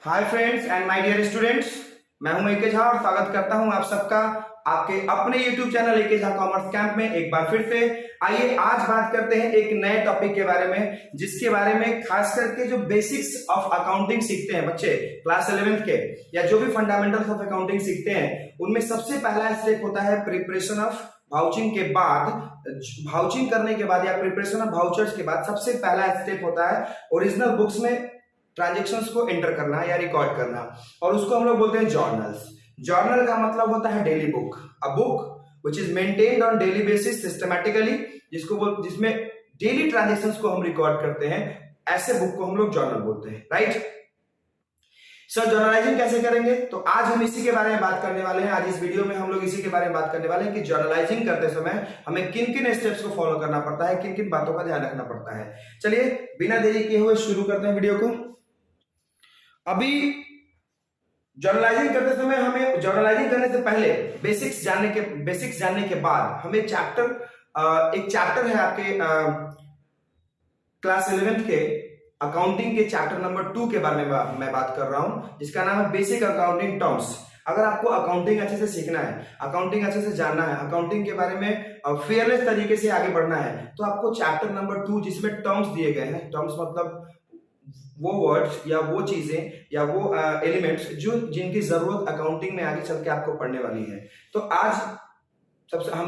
Hi friends and my dear students, मैं हूं एके झा और स्वागत करता हूं आप सबका आपके अपने YouTube channel A K Jha commerce camp में एक बार फिर से। आइए आज बात करते हैं एक नए टॉपिक के बारे में, जिसके बारे में खास करके जो बेसिक्स ऑफ अकाउंटिंग सीखते हैं बच्चे क्लास 11th के, या जो भी फंडामेंटल्स ऑफ अकाउंटिंग सीखते हैं, उनमें सबसे पहला स्टेप होता है प्रिपरेशन ऑफ वाउचिंग के बाद, वाउचिंग करने के बाद या प्रिपरेशन ऑफ वाउचर्स के बाद सबसे पहला स्टेप होता है ओरिजिनल बुक्स में ट्रांजैक्शंस को एंटर करना या रिकॉर्ड करना, और उसको हम लोग बोलते हैं जर्नल्स। जर्नल का मतलब होता है daily book, a book which is maintained on daily basis systematically, जिसमें डेली ट्रांजैक्शंस को हम रिकॉर्ड करते हैं, ऐसे बुक को हम लोग जर्नल बोलते हैं, राइट। सर जर्नलाइजिंग कैसे करेंगे? तो आज हम इसी के बारे में बात करने वाले हैं। आज इस वीडियो में हम लोग इसी के बारे में बात करने वाले हैं कि जर्नलाइजिंग करते समय हमें किन किन स्टेप्स को फॉलो करना पड़ता है, किन किन बातों का ध्यान रखना पड़ता है। चलिए बिना देरी किए हुए शुरू करते हैं वीडियो को। अभी जर्नलाइजिंग करते समय हमें, जर्नलाइजिंग करने से पहले बेसिक्स जानने के बाद हमें एक चैप्टर है आपके क्लास 11th के अकाउंटिंग के चैप्टर नंबर 2 के बारे में मैं बात कर रहा हूं, जिसका नाम है बेसिक अकाउंटिंग टर्म्स। अगर आपको अकाउंटिंग अच्छे से सीखना है, अकाउंटिंग अच्छे से जानना है, अकाउंटिंग के बारे में फेयरलेस तरीके से आगे बढ़ना है, तो आपको चैप्टर नंबर 2 जिसमें टर्म्स दिए गए हैं, टर्म्स मतलब वो वर्ड्स या वो चीजें या वो एलिमेंट्स जिनकी जरूरत अकाउंटिंग में आगे चल के आपको पढ़ने वाली है। तो आज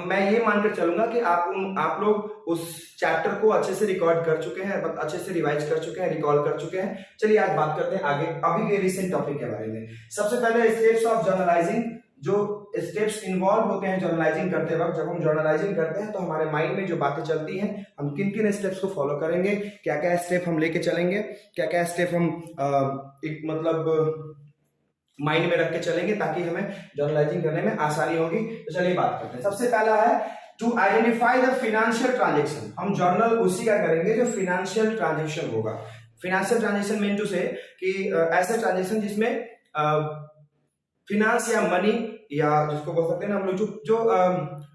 मैं ये मानकर चलूंगा कि आप लोग उस चैप्टर को अच्छे से रिकॉर्ड कर चुके हैं, अच्छे से रिवाइज कर चुके हैं, रिकॉल कर चुके हैं। चलिए आज बात करते हैं आगे अभी के रिसेंट टॉपिक के बारे में। सबसे पहले स्टेप्स ऑफ जर्नलाइजिंग, जो स्टेप्स इन्वॉल्व होते हैं जर्नलाइजिंग करते वक्त। जब हम जर्नलाइजिंग करते हैं तो हमारे माइंड में जो बातें चलती हैं, हम किन किन स्टेप्स को फॉलो करेंगे, क्या क्या स्टेप हम लेके चलेंगे, क्या क्या स्टेप हम मतलब माइंड में रख के चलेंगे ताकि हमें जर्नलाइजिंग करने में आसानी होगी। तो चलिए बात करते हैं। सबसे पहला है to identify the financial transaction. हम जर्नल उसी का करेंगे जो फिनेंशियल ट्रांजेक्शन होगा। Financial transaction mean to say कि ऐसे ट्रांजेक्शन जिसमें फिनांस या मनी, या जिसको बोल सकते हैं ना हम लोग जो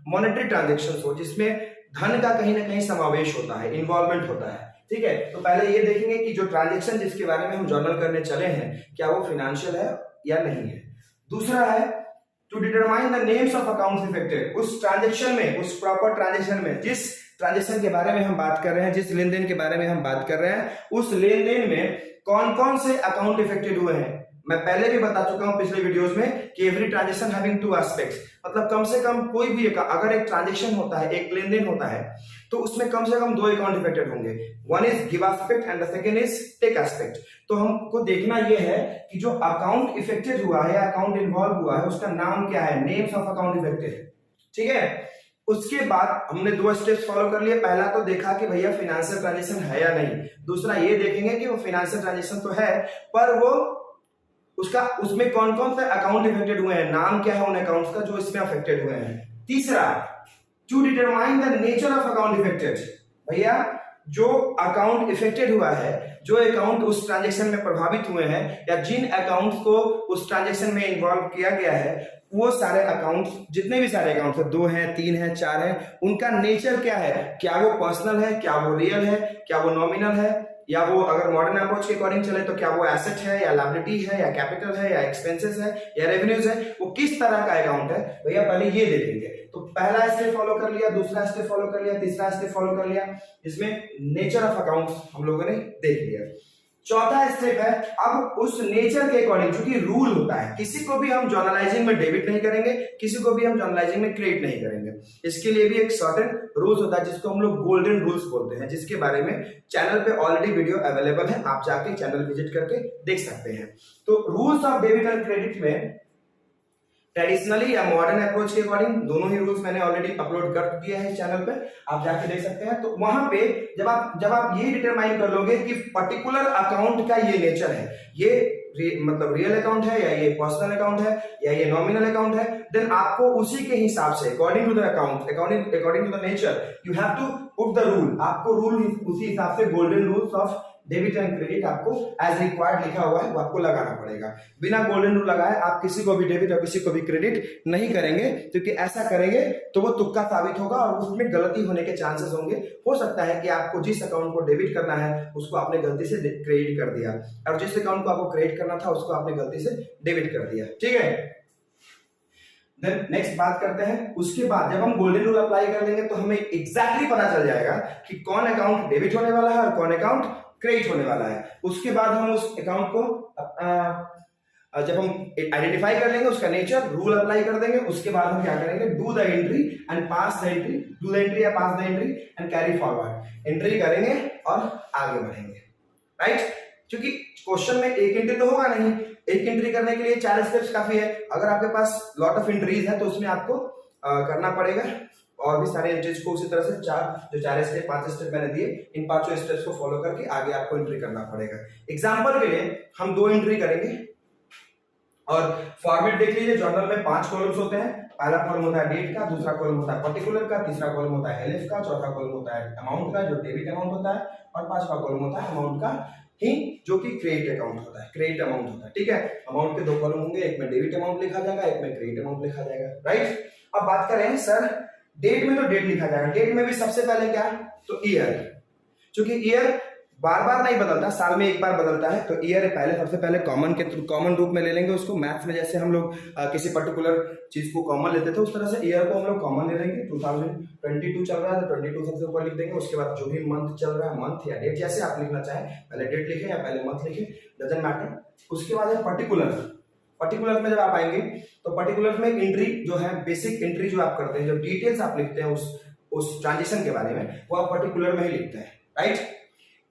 मॉनेटरी ट्रांजेक्शन हो, जिसमें धन का कहीं ना कहीं समावेश होता है, इन्वॉल्वमेंट होता है, ठीक है। तो पहले ये देखेंगे कि जो ट्रांजेक्शन जिसके बारे में हम जर्नल करने चले हैं, क्या वो फिनेंशियल है या नहीं है। दूसरा है to determine the names of accounts affected. उस ट्रांजेक्शन में, उस प्रॉपर ट्रांजेक्शन में, जिस ट्रांजेक्शन के बारे में हम बात कर रहे हैं, जिस लेन देन के बारे में हम बात कर रहे हैं, उस लेन देन में कौन कौन से अकाउंट इफेक्टेड हुए हैं। मैं पहले भी बता चुका हूं पिछले वीडियोस में कि every transaction having two aspects, मतलब कम से कम कोई भी अगर एक ट्रांजेक्शन होता है, एक लेन देन होता है, तो उसमें कम से कम 2 अकाउंट इफेक्टेड होंगे। One is give aspect and the second is take aspect. तो हमको देखना यह है कि जो अकाउंट इफेक्टेड हुआ है या अकाउंट इन्वॉल्व हुआ है, उसका नाम क्या है, नेम्स ऑफ अकाउंट इफेक्टेड, ठीक है। उसके बाद हमने 2 स्टेप्स फॉलो कर लिए। पहला तो देखा कि भैया फाइनेंशियल ट्रांजेक्शन है या नहीं। दूसरा ये देखेंगे कि वो फाइनेंशियल ट्रांजेक्शन तो है, पर वो उसमें कौन कौन से अकाउंट इफेक्टेड हुए हैं, नाम क्या है उन अकाउंट्स का जो इसमें अफेक्टेड हुए हैं। तीसरा to determine the nature of account affected. भैया जो अकाउंट इफेक्टेड हुआ है, जो अकाउंट उस ट्रांजेक्शन में प्रभावित हुए हैं, या जिन अकाउंट्स को उस ट्रांजेक्शन में इन्वॉल्व किया गया है, वो सारे अकाउंट्स, जितने भी सारे अकाउंट्स है, 2 हैं, 3 हैं, 4 हैं, उनका नेचर क्या है, क्या वो पर्सनल है, क्या वो रियल है, क्या वो नॉमिनल है, या वो अगर मॉडर्न अप्रोच के अकॉर्डिंग चले तो क्या वो एसेट है या लायबिलिटी है या कैपिटल है या एक्सपेंसेस है या रेवेन्यूज है, वो किस तरह का अकाउंट है। भैया पहले ये देखेंगे। तो पहला स्टेप फॉलो कर लिया, दूसरा स्टेप फॉलो कर लिया, तीसरा स्टेप फॉलो कर लिया, इसमें नेचर ऑफ अकाउंट्स हम लोगों ने देख लिया। चौथा स्टेप है अब उस नेचर के अकॉर्डिंग, जो कि रूल होता है, किसी को भी हम जर्नलाइजिंग में डेबिट नहीं करेंगे, किसी को भी हम जर्नलाइजिंग में क्रेडिट नहीं करेंगे। इसके लिए भी एक सर्टेन रूल्स होता है जिसको हम लोग गोल्डन रूल्स बोलते हैं, जिसके बारे में चैनल पे ऑलरेडी वीडियो अवेलेबल है, आप जाके चैनल विजिट करके देख सकते हैं। तो rules of debit and credit में ट्रेडिशनली या मॉडर्न अप्रोच के अकॉर्डिंग दोनों ही रूल्स मैंने ऑलरेडी अपलोड कर दिया है चैनल पे, आप जाके देख सकते हैं। तो वहां पे जब आप ये डिटरमाइन कर लोगे कि पर्टिकुलर अकाउंट का ये नेचर है, ये मतलब रियल अकाउंट है या ये पर्सनल अकाउंट है या ये नॉमिनल अकाउंट है, देन आपको उसी के हिसाब से according to the account, according to the nature, you have to put the rule. आपको रूल उसी हिसाब से golden rules of debit and credit आपको एज रिक्वायर्ड लिखा हुआ है वो आपको लगाना पड़ेगा। बिना गोल्डन रूल लगाए आप किसी को भी डेबिट और किसी को भी क्रेडिट नहीं करेंगे, क्योंकि ऐसा करेंगे तो वो तुक्का साबित होगा और उसमें गलती होने के चांसेस होंगे। हो सकता है कि आपको जिस अकाउंट को डेबिट करना है उसको आपने गलती से क्रेडिट कर दिया, और जिस अकाउंट को आपको क्रेडिट करना था उसको आपने गलती से डेबिट कर दिया, ठीक है। देन नेक्स्ट बात करते हैं, उसके बाद जब हम गोल्डन रूल अप्लाई कर देंगे तो हमें एग्जैक्टली पता चल जाएगा कि कौन अकाउंट डेबिट होने वाला है और कौन अकाउंट क्रेडिट होने वाला है। उसके बाद हम उस अकाउंट को जब हम आइडेंटिफाई कर लेंगे उसका नेचर, रूल अप्लाई कर देंगे, उसके बाद हम क्या करेंगे, do the entry and pass the entry, do the entry या pass the entry and carry forward. Entry करेंगे और आगे बढ़ेंगे, राइट। क्योंकि क्वेश्चन में एक एंट्री तो होगा नहीं, एक एंट्री करने के लिए 4 स्टेप्स काफी है। अगर आपके पास लॉट ऑफ एंट्रीज है तो उसमें आपको करना पड़ेगा और भी सारे एंट्रीज को उसी तरह से 4 स्टेप 5 स्टेप मैंने दिए, इन 5 स्टेप्स को फॉलो करके आगे आपको एंट्री करना पड़ेगा। एग्जांपल के लिए हम 2 एंट्री करेंगे और फॉर्मेट देख लीजिए। जर्नल में 5 कॉलम्स होते हैं। पहला कॉलम होता है डेट का, दूसरा कॉलम होता है पर्टिकुलर का, तीसरा कॉलम होता है एलएफ का, चौथा कॉलम होता है अमाउंट का जो डेबिट अमाउंट होता है, और 5वां कॉलम होता है अमाउंट का ही जो कि क्रेडिट अकाउंट होता है, क्रेडिट अमाउंट होता है, ठीक है। अमाउंट के 2 कॉलम होंगे, एक में डेबिट अमाउंट लिखा जाएगा, एक में क्रेडिट अमाउंट लिखा जाएगा, राइट। अब बात करें सर डेट में, तो डेट लिखा जाएगा। डेट में भी सबसे पहले क्या, तो ईयर, क्योंकि ईयर बार बार नहीं बदलता, साल में एक बार बदलता है, तो ईयर पहले सबसे पहले कॉमन रूप में ले लेंगे उसको। मैथ्स में जैसे हम लोग किसी पर्टिकुलर चीज को कॉमन लेते थे उस तरह से ईयर को हम लोग कॉमन ले लेंगे। 2022 चल रहा है तो 22 सबसे ऊपर लिख देंगे। उसके बाद जो भी मंथ चल रहा है, मंथ या डेट जैसे आप लिखना चाहें, पहले डेट लिखें या पहले मंथ लिखें, डजंट मैटर। उसके बाद है पर्टिकुलर। पर्टिकुलर में जब आप आएंगे तो पर्टिकुलर में एंट्री जो है, बेसिक एंट्री जो आप करते हैं, जो डिटेल्स आप लिखते हैं उस ट्रांजेक्शन के बारे में, वो आप पर्टिकुलर में ही लिखते हैं, राइट।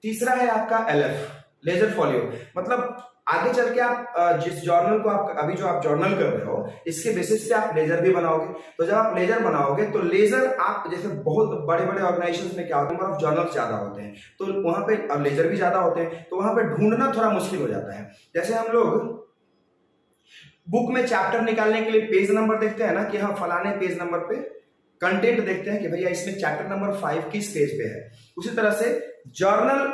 तीसरा है आपका एलएफ, लेजर फॉलियो। मतलब आगे चल के आप जिस जर्नल को आप अभी जो आप जर्नल कर रहे हो, इसके बेसिस पे आप लेजर भी बनाओगे। तो जब आप लेजर बनाओगे तो लेजर आप जैसे बहुत बड़े बड़े ऑर्गेनाइजेशंस में क्या होता है, नंबर ऑफ जर्नल्स ज्यादा होते हैं, तो वहां पे अब लेजर भी ज्यादा होते हैं, तो वहां पे ढूंढना थोड़ा मुश्किल हो जाता है। जैसे हम लोग बुक में चैप्टर निकालने के लिए पेज नंबर देखते हैं ना, कि हाँ फलाने पेज नंबर पे कंटेंट देखते हैं कि भैया इसमें चैप्टर नंबर 5 किस पेज पे है। उसी तरह से जर्नल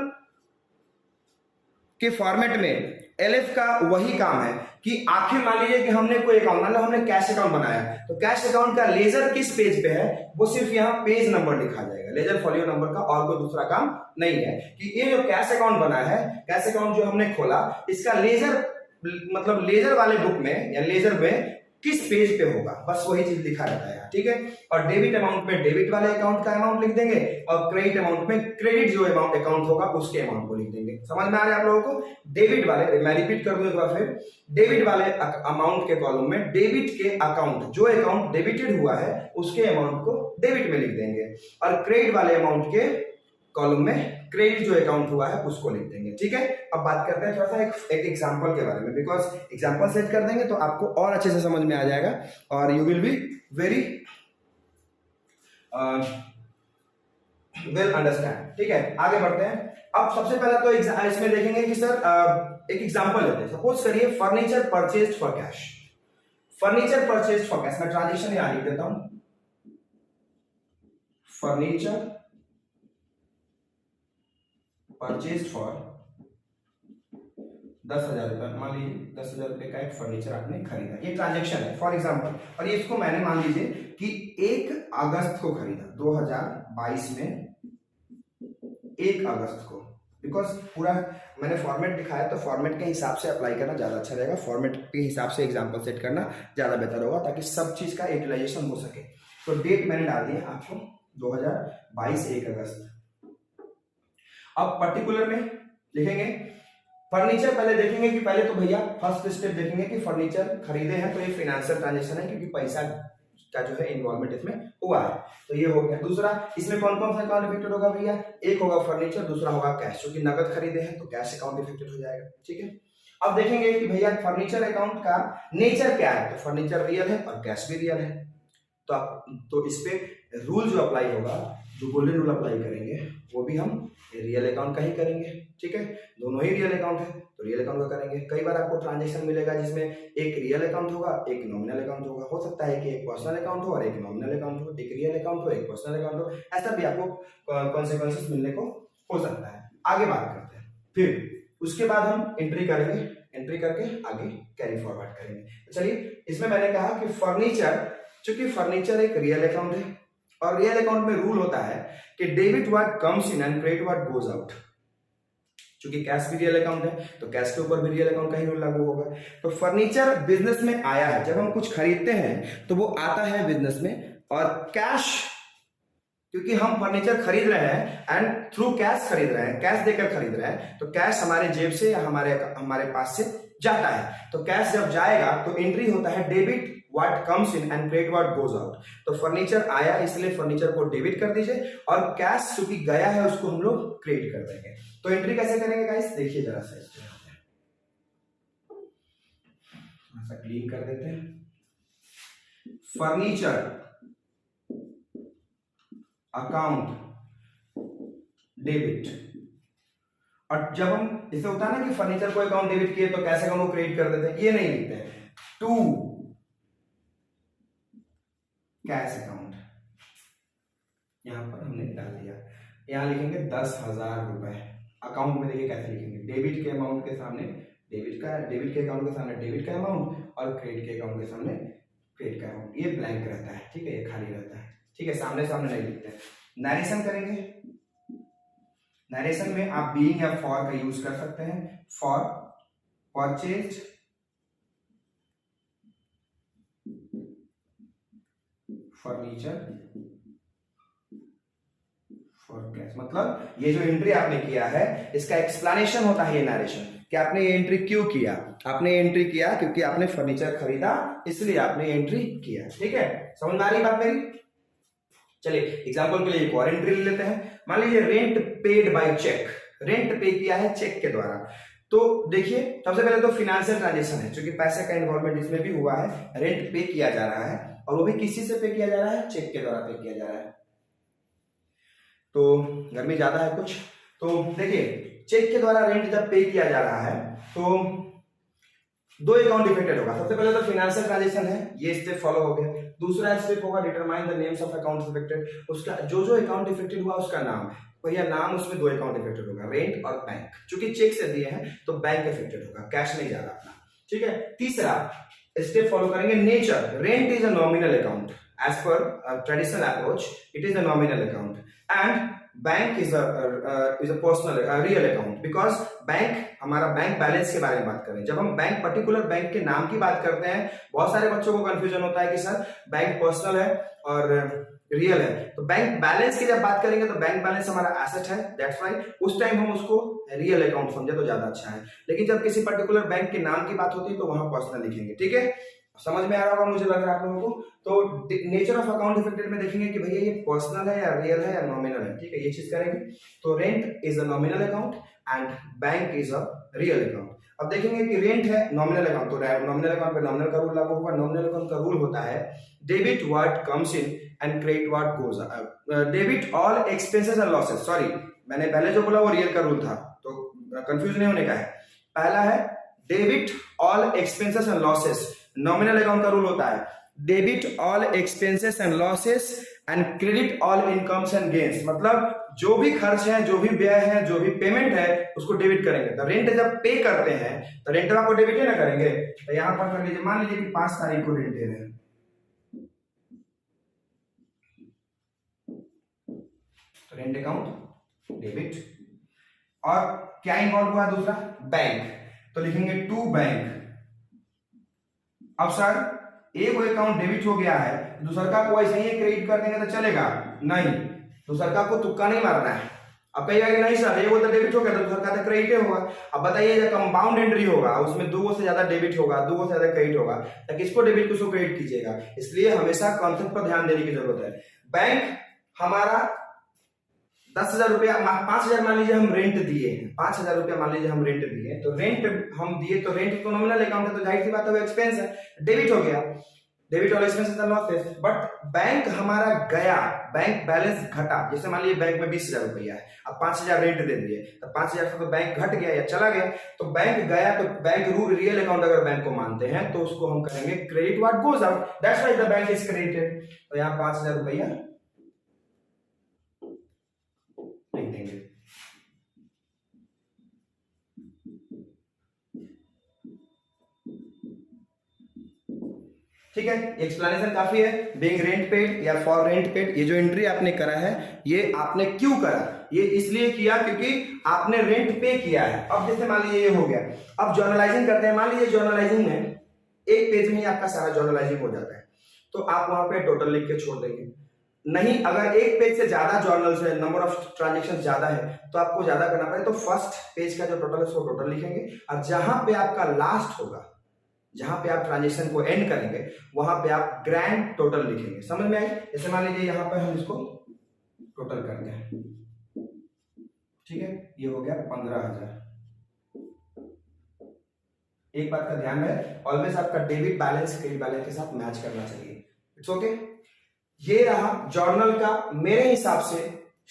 के फॉर्मेट में एलएफ का वही काम है कि आखिर मान लीजिए कि हमने कोई अकाउंट, मान लो हमने कैश अकाउंट बनाया, तो कैश अकाउंट का लेजर किस पेज पे है वो सिर्फ यहाँ पेज नंबर लिखा जाएगा, लेजर फॉलियो नंबर का, और कोई दूसरा काम नहीं है। कि ये जो कैश अकाउंट बना है, कैश अकाउंट जो हमने खोला, इसका लेजर मतलब लेजर वाले बुक में या लेजर में किस पेज पे होगा, बस वही चीज लिखा रहता है, ठीक है। और डेबिट अमाउंट में डेबिट वाले अकाउंट का अमाउंट लिख देंगे, और क्रेडिट अमाउंट में क्रेडिट जो अमाउंट अकाउंट होगा उसके अमाउंट को लिख देंगे। समझ में आ रहा है आप लोगों को। डेबिट वाले, मैं रिपीट कर दूं एक बार फिर, डेबिट वाले अमाउंट के कॉलम में डेबिट के अकाउंट, जो अकाउंट डेबिटेड हुआ है उसके अमाउंट को डेबिट में लिख देंगे, और क्रेडिट वाले अमाउंट के कॉलम में क्रेडिट जो अकाउंट हुआ है उसको लिख देंगे, ठीक है। अब बात करते हैं थोड़ा सा एक एग्जांपल के बारे में, बिकॉज एग्जांपल सेट कर देंगे तो आपको और अच्छे से समझ में आ जाएगा और you will be very well understand, ठीक है। आगे बढ़ते हैं। अब सबसे पहले तो इसमें देखेंगे कि सर एक एग्जांपल लेते हैं। सपोज करिए furniture purchased for cash, furniture purchased for cash. मैं ट्रांजेक्शन यहां लिख देता हूं, फर्नीचर परचेज फॉर 10,000 रुपए। मान लीजिए 10,000 रुपए का एक फर्नीचर आपने खरीदा, ये ट्रांजेक्शन है फॉर एग्जांपल, और ये इसको मैंने मान लीजिए कि 1 अगस्त को खरीदा, 2022 में 1 अगस्त को। बिकॉज पूरा मैंने फॉर्मेट दिखाया तो फॉर्मेट के हिसाब से अप्लाई करना ज्यादा अच्छा रहेगा, फॉर्मेट के हिसाब से एग्जाम्पल सेट करना ज्यादा बेहतर होगा ताकि सब चीज का यूटिलाइजेशन हो सके। तो डेट मैंने डाल दिया आपको 2022 1 अगस्त। अब पर्टिकुलर में लिखेंगे फर्नीचर, पहले देखेंगे कि पहले तो भैया फर्स्ट स्टेप देखेंगे कि फर्नीचर खरीदे हैं तो ये फाइनेंशियल ट्रांजैक्शन है, क्योंकि पैसा का जो है इन्वॉल्वमेंट इसमें हुआ है, तो ये हो गया। दूसरा, इसमें कौन कौन सा अकाउंट इफेक्टेड होगा भैया, एक होगा फर्नीचर, दूसरा होगा कैश, क्योंकि नगद खरीदे हैं तो कैश अकाउंट इफेक्टेड हो जाएगा, ठीक है। अब देखेंगे कि भैया फर्नीचर अकाउंट का नेचर क्या है, तो फर्नीचर रियल है और कैश भी रियल है, तो इस पे रूल जो अप्लाई होगा, जो गोल्डन रूल अप्लाई करेंगे वो भी हम रियल अकाउंट का ही करेंगे, ठीक है। दोनों ही रियल अकाउंट है तो रियल अकाउंट का करेंगे। कई बार आपको ट्रांजैक्शन मिलेगा जिसमें एक रियल अकाउंट होगा, एक नॉमिनल अकाउंट होगा। हो सकता है कि एक पर्सनल अकाउंट हो और एक नॉमिनल अकाउंट हो, एक रियल अकाउंट हो एक पर्सनल अकाउंट हो, ऐसा भी आपको कॉन्सिक्वेंसेस मिलने को हो सकता है। आगे बात करते हैं। फिर उसके बाद हम एंट्री करेंगे, एंट्री करके आगे कैरी फॉरवर्ड करेंगे। तो चलिए, इसमें मैंने कहा कि फर्नीचर, चूंकि फर्नीचर एक रियल अकाउंट है और रियल अकाउंट में रूल होता है कि debit what comes in and credit what goes out. चूंकि कैश भी रियल अकाउंट है तो कैश के ऊपर भी रियल अकाउंट का ही रूल लागू होगा। तो फर्नीचर बिजनेस में आया है, जब हम कुछ खरीदते हैं तो वो आता है बिजनेस में, और कैश, क्योंकि हम फर्नीचर खरीद रहे हैं एंड थ्रू कैश खरीद रहे हैं, कैश देकर खरीद रहे हैं, तो कैश हमारे जेब से या हमारे पास से जाता है। तो कैश जब जाएगा तो एंट्री होता है debit what comes in and credit what goes out. तो फर्नीचर आया इसलिए फर्नीचर को डेबिट कर दीजिए, और कैश चूंकि गया है उसको हम लोग क्रेडिट कर देंगे। तो एंट्री कैसे करेंगे गाइस, देखिए जरा सा, ऐसा क्लीन कर देते हैं। फर्नीचर अकाउंट डेबिट, और जब हम इसे होता है ना कि फर्नीचर को अकाउंट डेबिट किए तो कैसे अकाउंट को क्रेडिट कर देते हैं, ये नहीं लिखते हैं। टू कैश अकाउंट, यहां पर हमने डाल दिया, यहां लिखेंगे 10,000 रुपए। अकाउंट में देखिए कैसे लिखेंगे, डेबिट के अमाउंट के सामने डेबिट के अकाउंट के सामने डेबिट का अमाउंट, और क्रेडिट के अकाउंट के सामने क्रेडिट का अमाउंट। ये ब्लैंक रहता है, ठीक है, ये खाली रहता है, ठीक है, सामने सामने नहीं लिखते हैं। नरेशन करेंगे, नरेशन में आप बीइंग या फॉर का यूज कर सकते हैं। For purchase furniture for cash, मतलब ये जो एंट्री आपने किया है इसका एक्सप्लेनेशन होता है ये नरेशन, कि आपने ये एंट्री क्यों किया। आपने ये एंट्री किया क्योंकि आपने फर्नीचर खरीदा, इसलिए आपने एंट्री किया, ठीक है। समझ में आ रही बात मेरी? चलिए एग्जांपल के लिए एक और एंट्री ले लेते हैं। मान लीजिए rent paid by cheque, rent pay किया है चेक के द्वारा। तो देखिए सबसे पहले तो फाइनेंशियल ट्रांजेक्शन है, क्योंकि पैसे का इन्वॉल्वमेंट इसमें भी हुआ है, रेंट पे किया जा रहा है, और वो भी किसी से पे किया जा रहा है, चेक के द्वारा पे किया जा रहा है। तो गर्मी ज्यादा है कुछ, तो देखिए चेक के द्वारा रेंट जब पे किया जा रहा है तो दो अकाउंट इफेक्टेड होगा। सबसे पहले तो फाइनेंशियल ट्रांजेक्शन है, ये स्टेप फॉलो हो गया। दूसरा स्टेप होगा determine the names of accounts affected, उसका जो अकाउंट इफेक्टेड हुआ उसका नाम, भैया नाम, उसमें दो अकाउंट इफेक्टेड होगा, रेंट और बैंक। क्योंकि चेक से दिए हैं तो बैंक इफेक्टेड होगा, कैश नहीं जा रहा अपना, ठीक है। तीसरा स्टेप फॉलो करेंगे nature, rent is a nominal account as per traditional approach, it is a nominal account, and bank is a personal real account, because bank, हमारा बैंक बैलेंस के बारे में बात करें। जब हम बैंक पर्टिकुलर बैंक के नाम की बात करते हैं, बहुत सारे बच्चों को कंफ्यूजन होता है कि सर बैंक पर्सनल है और रियल है, तो बैंक बैलेंस की जब बात करेंगे तो बैंक बैलेंस हमारा एसेट है, दैट्स व्हाई उस टाइम हम उसको रियल अकाउंट समझे तो ज्यादा अच्छा है। लेकिन जब किसी पर्टिकुलर बैंक के नाम की बात होती है तो वहां पर्सनल लिखेंगे, ठीक है। समझ में आ रहा होगा मुझे लग रहा है आप लोगों को। तो नेचर ऑफ अकाउंट इफेक्टेड में देखेंगे कि भैया ये पर्सनल है या रियल है या नॉमिनल है, ठीक है, ये चीज करेंगे। तो rent is a nominal account and bank is a real account. अब देखेंगे कि रेंट है नॉमिनल अकाउंट, तो नॉमिनल अकाउंट पे नॉमिनल का रूल लागू होगा। नॉमिनल अकाउंट का रूल होता है debit what comes in and credit what goes out, debit all expenses and losses. Sorry, मैंने पहले जो बोला वो रियल का रूल था, तो कंफ्यूज नहीं होने का है। पहला है debit all expenses and losses, nominal account का रूल होता है debit all expenses and losses and credit all incomes and gains, मतलब जो भी खर्च है, जो भी व्यय है, जो भी पेमेंट है उसको डेबिट करेंगे। तो रेंट जब पे करते हैं तो रेंट को डेबिट ही ना करेंगे। तो यहां पर कर लीजिए, मान लीजिए कि 5 तारीख को रेंट दे रहे हैं, तो रेंट अकाउंट डेबिट, और क्या इन्वॉल्व हुआ दूसरा, बैंक, तो लिखेंगे टू बैंक। अब सर एक अकाउंट डेबिट हो गया है, दूसरा को ऐसे ही क्रेडिट कर देंगे तो चलेगा? नहीं, दूसरा को तुक्का नहीं मारना है। अब कहिएगा कि नहीं सर ये वो तो डेबिट हो गया तो दूसरा तो क्रेडिट होगा। अब बताइए जब कंपाउंड एंट्री होगा उसमें दो से ज्यादा डेबिट होगा, दो से ज्यादा क्रेडिट होगा, तो किसको डेबिट किसको क्रेडिट कीजिएगा। इसलिए हमेशा कॉन्सेप्ट पर ध्यान देने की जरूरत है। बैंक हमारा 10,000 रुपया, 5,000 मान लीजिए हम रेंट दिए, 5,000 रुपया मान लीजिए हम रेंट दिए, तो रेंट हम दिए तो रेंट तो नॉमिनल अकाउंट है, तो जाहिर सी बात है वो एक्सपेंस है, डेबिट हो गया, डेबिट और expenses and losses. But bank हमारा गया, बैंक बैलेंस घटा, जैसे मान लीजिए बैंक में 20,000 रुपया है, अब 5,000 रेंट दे दिए, तो 5,000 से तो बैंक घट गया या चला गया, तो बैंक गया, तो बैंक रूल रियल अकाउंट अगर बैंक को मानते हैं तो उसको हम करेंगे credit what goes out, that's why the bank is credited. तो यहाँ 5,000 रुपया लिख देंगे। ठीक है, एक्सप्लेनेशन काफी है। बीइंग रेंट पेड या फॉर रेंट पेड, ये जो एंट्री आपने करा है ये आपने क्यों करा, ये इसलिए किया क्योंकि आपने रेंट पे किया है। अब जैसे मान लीजिए ये हो गया, अब जर्नलाइजिंग करते हैं। मान लीजिए जर्नलाइजिंग में एक पेज में ही आपका सारा जर्नलाइजिंग हो जाता है, तो आप वहां पे टोटल लिख के छोड़ देंगे। नहीं, अगर एक पेज से ज्यादा जर्नल्स है, नंबर ऑफ ट्रांजेक्शन ज्यादा है, तो आपको ज्यादा करना पड़े, तो फर्स्ट पेज का जो टोटल है उसको टोटल लिखेंगे, और जहां पे आपका लास्ट होगा, जहां पे आप ट्रांजेक्शन को एंड करेंगे, वहां पे आप ग्रैंड टोटल लिखेंगे। समझ में आई? जैसे मान लीजिए यहां पे हम इसको टोटल करते हैं, ठीक है, ये हो गया 15,000। एक बात का ध्यान है, ऑलवेज आपका डेबिट बैलेंस क्रेडिट बैलेंस के साथ मैच करना चाहिए। It's okay. ये रहा जर्नल का मेरे हिसाब से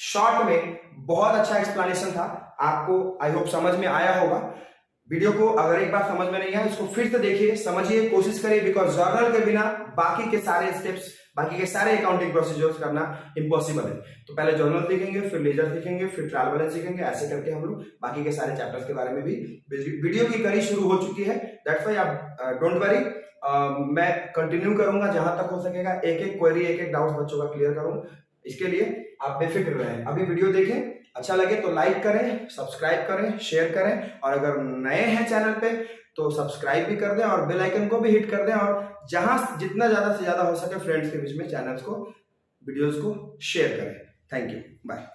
शॉर्ट में बहुत अच्छा एक्सप्लेनेशन था। आपको आई होप समझ में आया होगा। वीडियो को अगर एक बार समझ में नहीं आया, इसको फिर से देखिए, समझिए, कोशिश करिए, बिकॉज जर्नल के बिना बाकी के सारे स्टेप्स, बाकी के सारे अकाउंटिंग प्रोसीजर्स करना इम्पॉसिबल है। तो पहले जर्नल सीखेंगे, फिर लेजर सीखेंगे, फिर ट्रायल बैलेंस सीखेंगे, ऐसे करके हम लोग बाकी के सारे चैप्टर्स के बारे में भी वीडियो की कड़ी शुरू हो चुकी है। दैट्स व्हाई आप डोंट वरी, मैं कंटिन्यू करूंगा जहां तक हो सकेगा। एक एक क्वेरी, एक एक डाउट बच्चों का क्लियर करूं, इसके लिए आप बेफिक्र रहें। अभी वीडियो देखें, अच्छा लगे तो लाइक करें, सब्सक्राइब करें, शेयर करें, और अगर नए हैं चैनल पे तो सब्सक्राइब भी कर दें और बेल आइकन को भी हिट कर दें, और जहां जितना ज्यादा से ज्यादा हो सके फ्रेंड्स के बीच में चैनल्स को, वीडियोस को शेयर करें। Thank you, bye.